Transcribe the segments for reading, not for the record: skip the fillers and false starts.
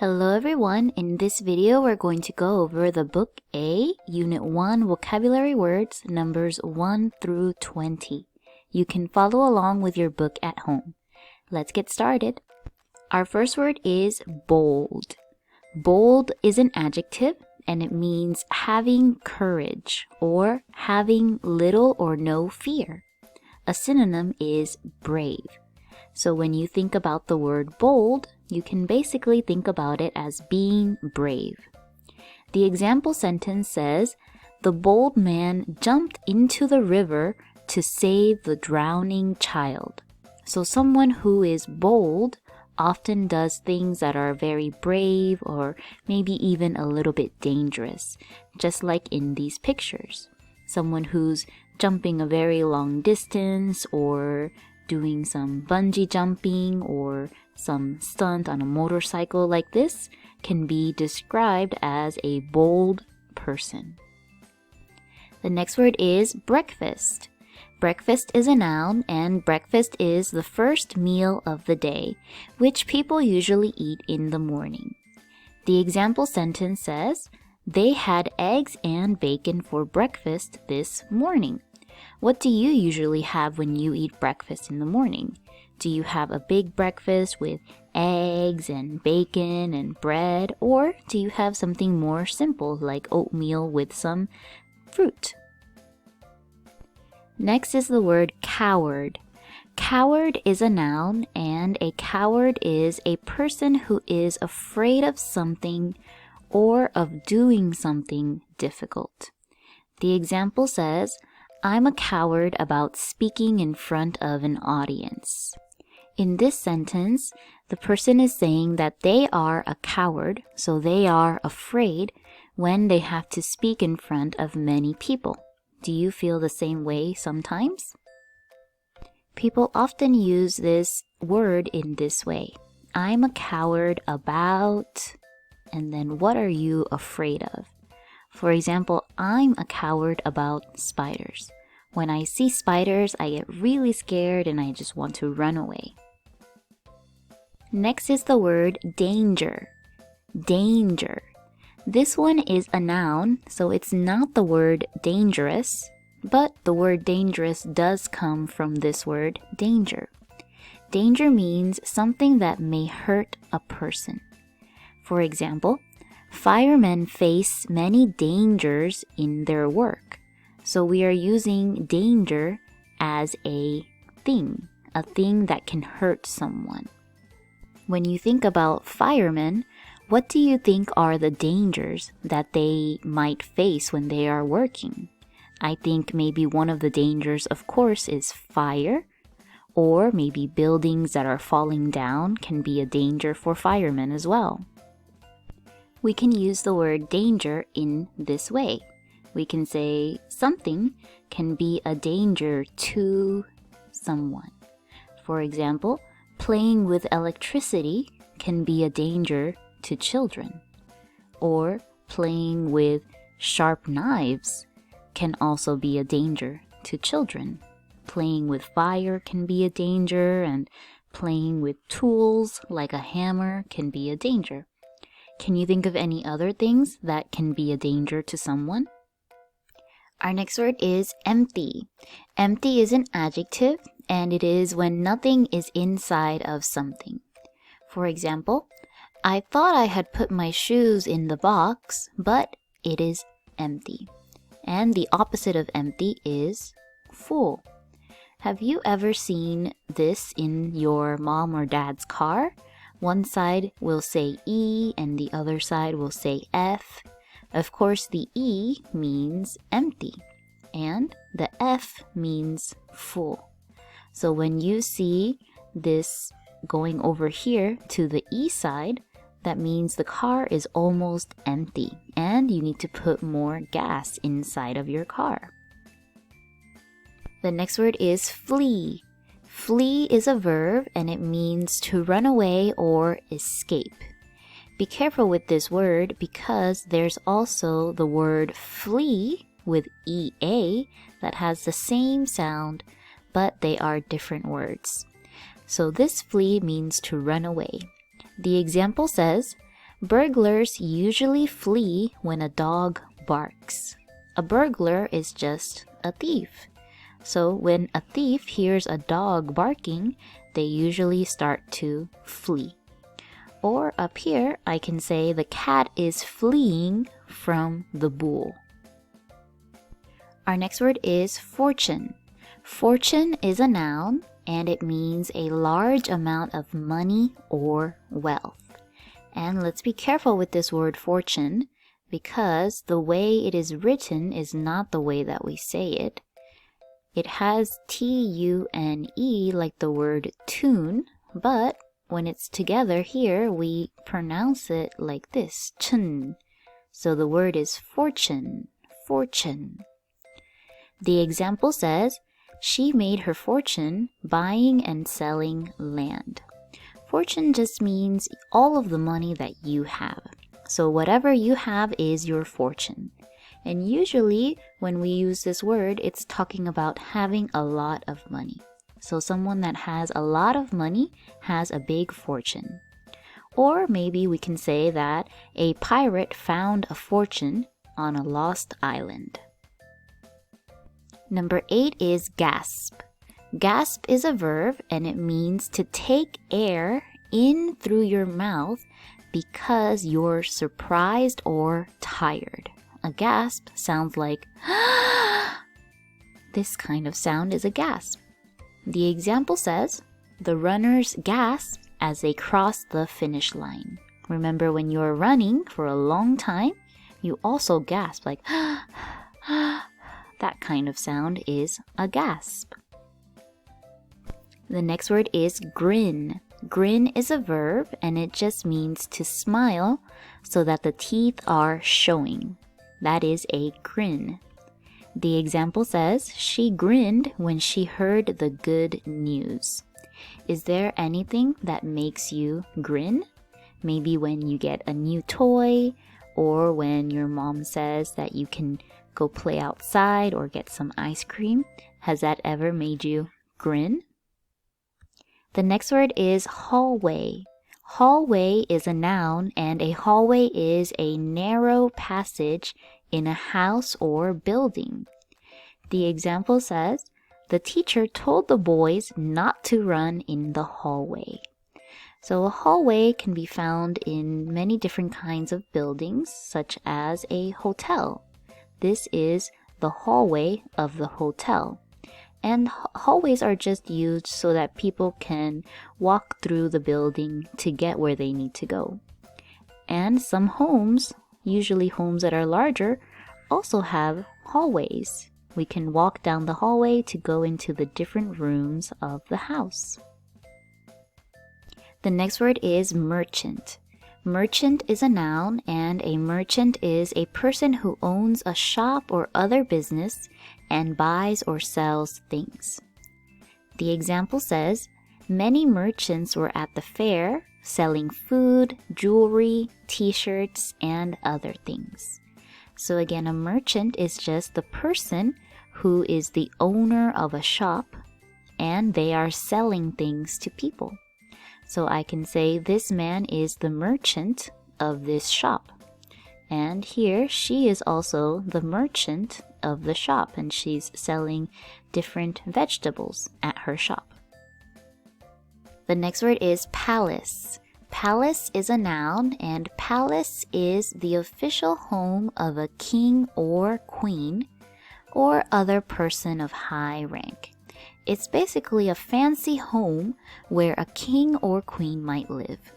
Hello everyone, in this video we're going to go over the Book A, Unit 1 Vocabulary Words, numbers 1 through 20. You can follow along with your book at home. Let's get started. Our first word is bold. Bold is an adjective and it means having courage or having little or no fear. A synonym is brave. So when you think about the word bold, you can basically think about it as being brave. The example sentence says, "The bold man jumped into the river to save the drowning child." So someone who is bold often does things that are very brave or maybe even a little bit dangerous, just like in these pictures. Someone who's jumping a very long distance or doing some bungee jumping or some stunt on a motorcycle like this can be described as a bold person. The next word is breakfast. Breakfast is a noun and breakfast is the first meal of the day, which people usually eat in the morning. The example sentence says, "They had eggs and bacon for breakfast this morning." What do you usually have when you eat breakfast in the morning? Do you have a big breakfast with eggs and bacon and bread, or do you have something more simple like oatmeal with some fruit? Next is the word coward. Coward is a noun, and a coward is a person who is afraid of something or of doing something difficult. The example says, "I'm a coward about speaking in front of an audience." In this sentence, the person is saying that they are a coward, so they are afraid when they have to speak in front of many people. Do you feel the same way sometimes? People often use this word in this way. I'm a coward about, and then what are you afraid of? For example, I'm a coward about spiders. When I see spiders, I get really scared and I just want to run away. Next is the word danger. Danger. This one is a noun, so it's not the word dangerous, but the word dangerous does come from this word danger. Danger means something that may hurt a person. For example, firemen face many dangers in their work. So we are using danger as a thing that can hurt someone. When you think about firemen, what do you think are the dangers that they might face when they are working? I think maybe one of the dangers, of course, is fire, or maybe buildings that are falling down can be a danger for firemen as well. We can use the word danger in this way. We can say something can be a danger to someone. For example, playing with electricity can be a danger to children. Or playing with sharp knives can also be a danger to children. Playing with fire can be a danger, and playing with tools like a hammer can be a danger. Can you think of any other things that can be a danger to someone? Our next word is empty. Empty is an adjective, and it is when nothing is inside of something. For example, I thought I had put my shoes in the box, but it is empty. And the opposite of empty is full. Have you ever seen this in your mom or dad's car? One side will say E and the other side will say F. Of course, the E means empty, and the F means full. So when you see this going over here to the E side, that means the car is almost empty, and you need to put more gas inside of your car. The next word is flee. Flee is a verb, and it means to run away or escape. Be careful with this word because there's also the word flee with EA that has the same sound, but they are different words. So this flee means to run away. The example says, Burglars usually flee when a dog barks. A burglar is just a thief. So when a thief hears a dog barking, they usually start to flee. Or up here, I can say the cat is fleeing from the bull. Our next word is fortune. Fortune is a noun and it means a large amount of money or wealth. And let's be careful with this word fortune because the way it is written is not the way that we say it. It has T-U-N-E like the word tune, but when it's together here, we pronounce it like this, chun. So the word is fortune, fortune. The example says, she made her fortune buying and selling land. Fortune just means all of the money that you have. So whatever you have is your fortune. And usually when we use this word, it's talking about having a lot of money. So someone that has a lot of money has a big fortune. Or maybe we can say that a pirate found a fortune on a lost island. Number 8 is gasp. Gasp is a verb and it means to take air in through your mouth because you're surprised or tired. A gasp sounds like this kind of sound is a gasp. The example says, the runners gasp as they cross the finish line. Remember when you're running for a long time, you also gasp like that kind of sound is a gasp. The next word is grin. Grin is a verb and it just means to smile so that the teeth are showing. That is a grin. The example says, she grinned when she heard the good news. Is there anything that makes you grin? Maybe when you get a new toy or when your mom says that you can go play outside or get some ice cream. Has that ever made you grin? The next word is hallway. Hallway is a noun and a hallway is a narrow passage in a house or building. The example says, the teacher told the boys not to run in the hallway. So a hallway can be found in many different kinds of buildings, such as a hotel. This is the hallway of the hotel. And hallways are just used so that people can walk through the building to get where they need to go. And some homes, usually homes that are larger, also have hallways. We can walk down the hallway to go into the different rooms of the house. The next word is merchant. Merchant is a noun and a merchant is a person who owns a shop or other business and buys or sells things. The example says, many merchants were at the fair selling food, jewelry, t-shirts, and other things. So again, a merchant is just the person who is the owner of a shop and they are selling things to people. So I can say this man is the merchant of this shop. And here she is also the merchant of the shop and she's selling different vegetables at her shop. The next word is palace. Palace is a noun and palace is the official home of a king or queen or other person of high rank. It's basically a fancy home where a king or queen might live.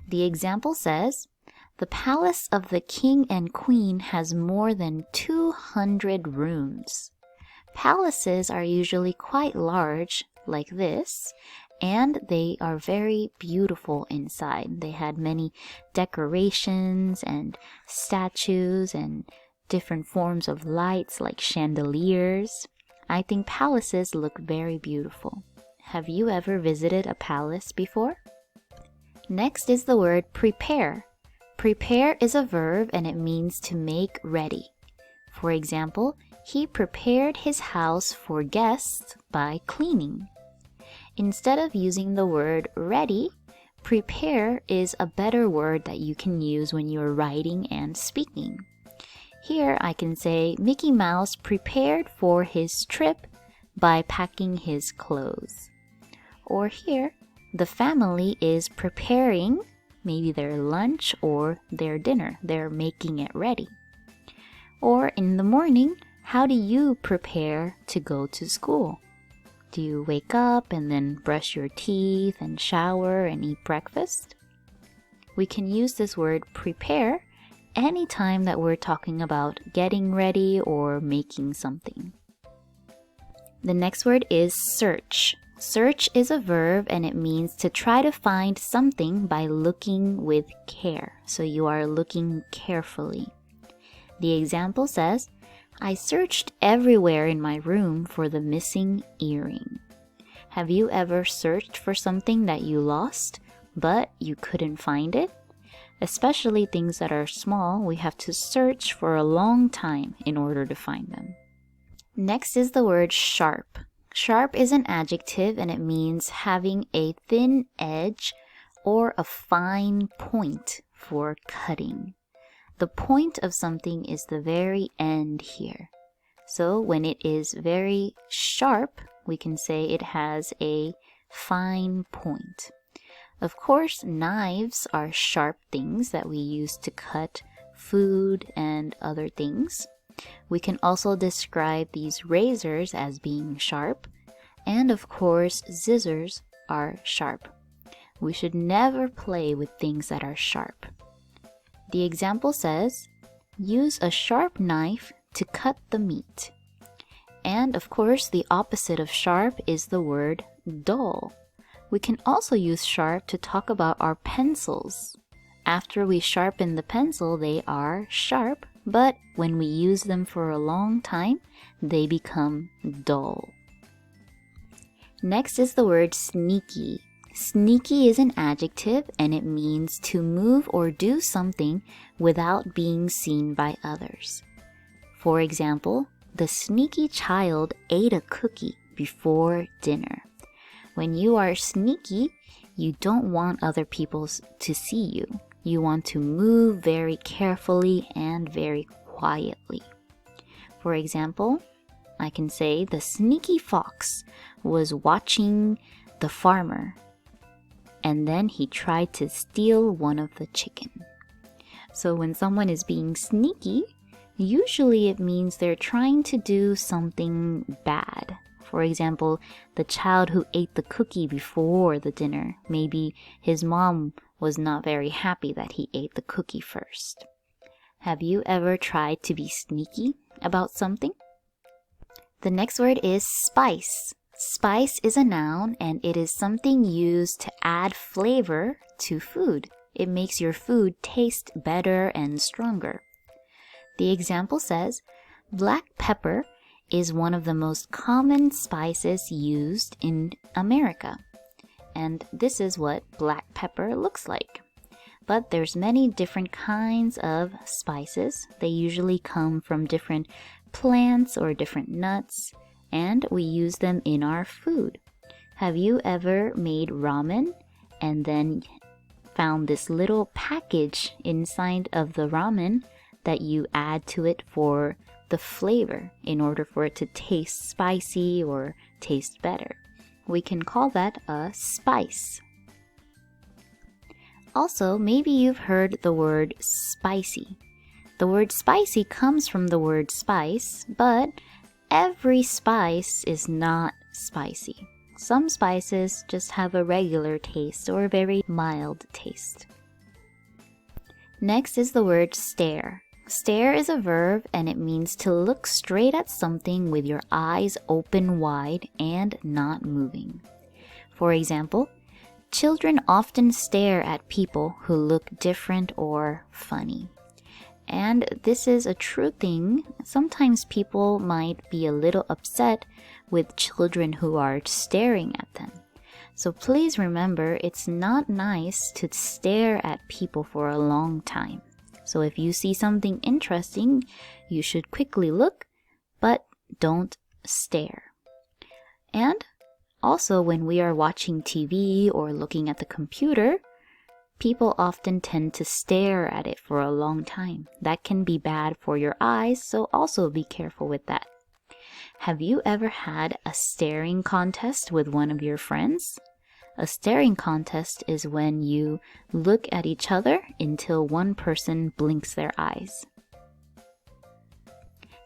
The example says, the palace of the king and queen has more than 200 rooms. Palaces are usually quite large, like this, and they are very beautiful inside. They had many decorations and statues and different forms of lights like chandeliers. I think palaces look very beautiful. Have you ever visited a palace before? Next is the word prepare. Prepare is a verb and it means to make ready. For example, he prepared his house for guests by cleaning. Instead of using the word ready, prepare is a better word that you can use when you're writing and speaking. Here I can say Mickey Mouse prepared for his trip by packing his clothes. Or here, the family is preparing maybe their lunch or their dinner. They're making it ready. Or in the morning, how do you prepare to go to school? Do you wake up and then brush your teeth and shower and eat breakfast? We can use this word prepare anytime that we're talking about getting ready or making something. The next word is search. Search is a verb and it means to try to find something by looking with care. So you are looking carefully. The example says, I searched everywhere in my room for the missing earring. Have you ever searched for something that you lost, but you couldn't find it? Especially things that are small, we have to search for a long time in order to find them. Next is the word sharp. Sharp is an adjective and it means having a thin edge or a fine point for cutting. The point of something is the very end here. So when it is very sharp, we can say it has a fine point. Of course, knives are sharp things that we use to cut food and other things. We can also describe these razors as being sharp. And of course, scissors are sharp. We should never play with things that are sharp. The example says, use a sharp knife to cut the meat. And of course, the opposite of sharp is the word dull. We can also use sharp to talk about our pencils. After we sharpen the pencil, they are sharp, but when we use them for a long time, they become dull. Next is the word sneaky. Sneaky is an adjective and it means to move or do something without being seen by others. For example, the sneaky child ate a cookie before dinner. When you are sneaky, you don't want other people to see you. You want to move very carefully and very quietly. For example, I can say the sneaky fox was watching the farmer and then he tried to steal one of the chicken. So when someone is being sneaky, usually it means they're trying to do something bad. For example, the child who ate the cookie before the dinner, maybe his mom was not very happy that he ate the cookie first. Have you ever tried to be sneaky about something? The next word is spice. Spice is a noun and it is something used to add flavor to food. It makes your food taste better and stronger. The example says, black pepper is one of the most common spices used in America. And this is what black pepper looks like. But there's many different kinds of spices. They usually come from different plants or different nuts, and we use them in our food. Have you ever made ramen and then found this little package inside of the ramen that you add to it for the flavor in order for it to taste spicy or taste better? We can call that a spice. Also, maybe you've heard the word spicy. The word spicy comes from the word spice, but every spice is not spicy. Some spices just have a regular taste or a very mild taste. Next is the word stare. Stare is a verb and it means to look straight at something with your eyes open wide and not moving. For example, children often stare at people who look different or funny. And this is a true thing. Sometimes people might be a little upset with children who are staring at them. So please remember, it's not nice to stare at people for a long time. So if you see something interesting, you should quickly look, but don't stare. And also when we are watching TV or looking at the computer, People often tend to stare at it for a long time. That can be bad for your eyes, so also be careful with that. Have you ever had a staring contest with one of your friends? A staring contest is when you look at each other until one person blinks their eyes.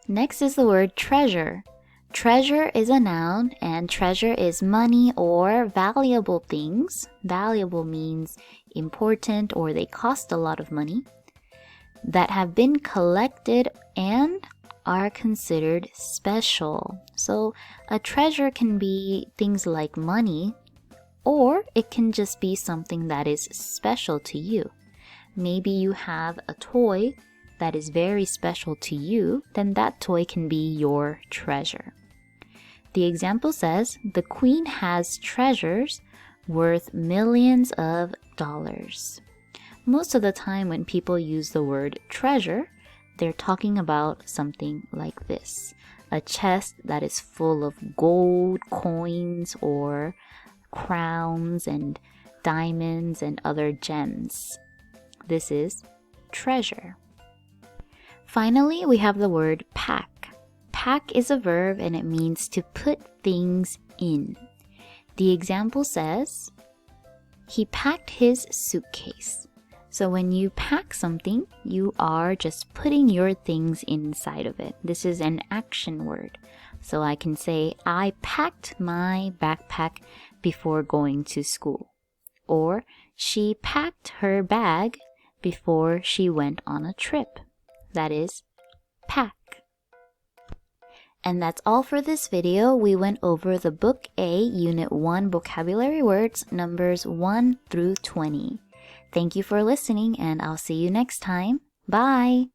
Next is the word treasure. Treasure is a noun, and treasure is money or valuable things. Valuable means important or they cost a lot of money that have been collected and are considered special. So a treasure can be things like money, or it can just be something that is special to you. Maybe you have a toy that is very special to you, then that toy can be your treasure. The example says, the queen has treasures worth millions of dollars. Most of the time when people use the word treasure, they're talking about something like this. A chest that is full of gold, coins, or crowns and diamonds and other gems. This is treasure. Finally, we have the word pack. Pack is a verb and it means to put things in. The example says, he packed his suitcase. So when you pack something, you are just putting your things inside of it. This is an action word. So I can say, I packed my backpack before going to school. Or, she packed her bag before she went on a trip. That is, pack. And that's all for this video. We went over the Book A, Unit 1 vocabulary words, numbers 1 through 20. Thank you for listening, and I'll see you next time. Bye!